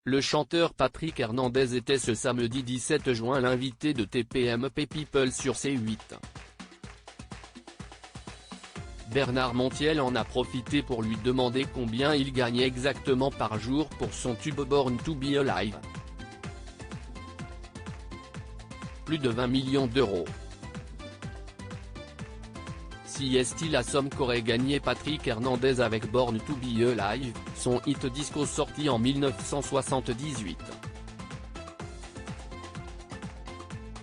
Le chanteur Patrick Hernandez était ce samedi 17 juin l'invité de TPMP People sur C8. Bernard Montiel en a profité pour lui demander combien il gagnait exactement par jour pour son tube Born to Be Alive. Plus de 20 millions d'euros. Si est-il la somme qu'aurait gagné Patrick Hernandez avec Born to Be Alive, son hit disco sorti en 1978.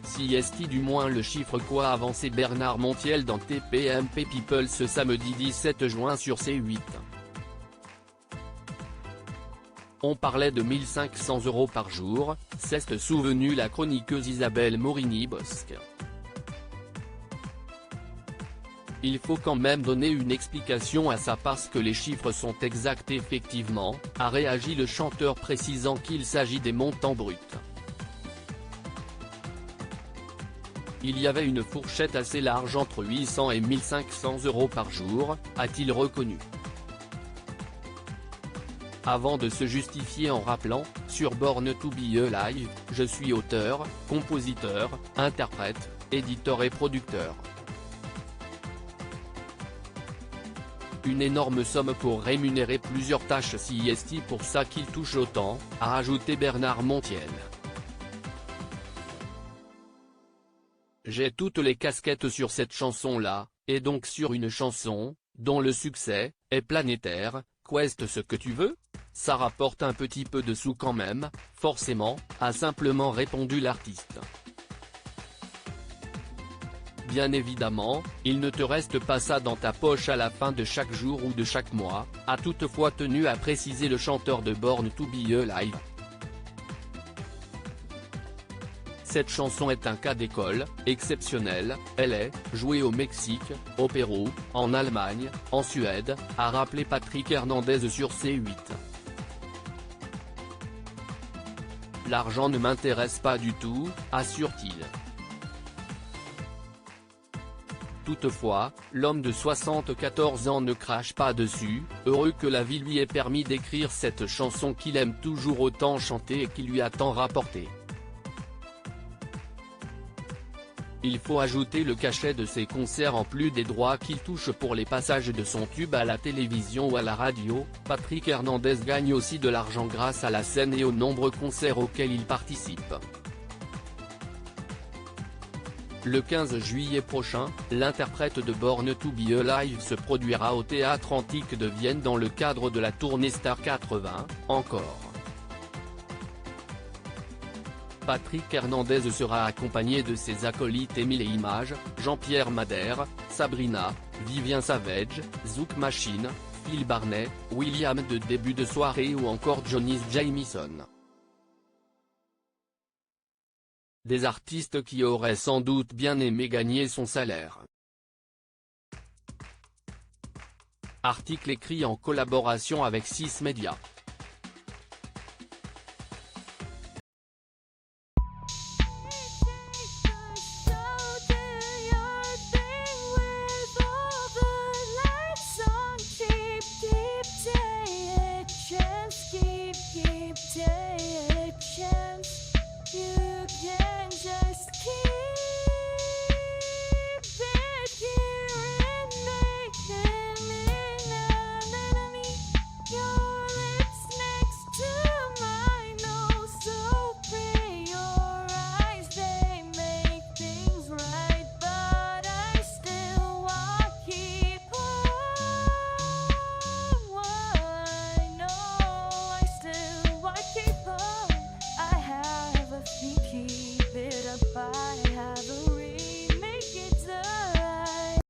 Si est-il du moins le chiffre qu'a avancé Bernard Montiel dans TPMP People ce samedi 17 juin sur C8. On parlait de 1500 € par jour, s'est souvenue la chroniqueuse Isabelle Morini-Bosque. Il faut quand même donner une explication à ça parce que les chiffres sont exacts effectivement, a réagi le chanteur précisant qu'il s'agit des montants bruts. Il y avait une fourchette assez large entre 800 et 1500 € par jour, a-t-il reconnu. Avant de se justifier en rappelant, sur Born to Be Alive, je suis auteur, compositeur, interprète, éditeur et producteur. Une énorme somme pour rémunérer plusieurs tâches si est pour ça qu'il touche autant, a ajouté Bernard Montiel. J'ai toutes les casquettes sur cette chanson-là, et donc sur une chanson, dont le succès, est planétaire, quest ce que tu veux ? Ça rapporte un petit peu de sous quand même, forcément, a simplement répondu l'artiste. Bien évidemment, il ne te reste pas ça dans ta poche à la fin de chaque jour ou de chaque mois, a toutefois tenu à préciser le chanteur de Born to Be Alive. Cette chanson est un cas d'école, exceptionnel, elle est jouée au Mexique, au Pérou, en Allemagne, en Suède, a rappelé Patrick Hernandez sur C8. L'argent ne m'intéresse pas du tout, assure-t-il. Toutefois, l'homme de 74 ans ne crache pas dessus, heureux que la vie lui ait permis d'écrire cette chanson qu'il aime toujours autant chanter et qui lui a tant rapporté. Il faut ajouter le cachet de ses concerts en plus des droits qu'il touche pour les passages de son tube à la télévision ou à la radio. Patrick Hernandez gagne aussi de l'argent grâce à la scène et aux nombreux concerts auxquels il participe. Le 15 juillet prochain, l'interprète de Born to Be Alive se produira au Théâtre Antique de Vienne dans le cadre de la tournée Star 80, encore. Patrick Hernandez sera accompagné de ses acolytes Émile et Images, Jean-Pierre Madère, Sabrina, Vivien Savage, Zouk Machine, Phil Barnet, William de début de soirée ou encore Johnny Jamison. Des artistes qui auraient sans doute bien aimé gagner son salaire. Article écrit en collaboration avec 6 Médias.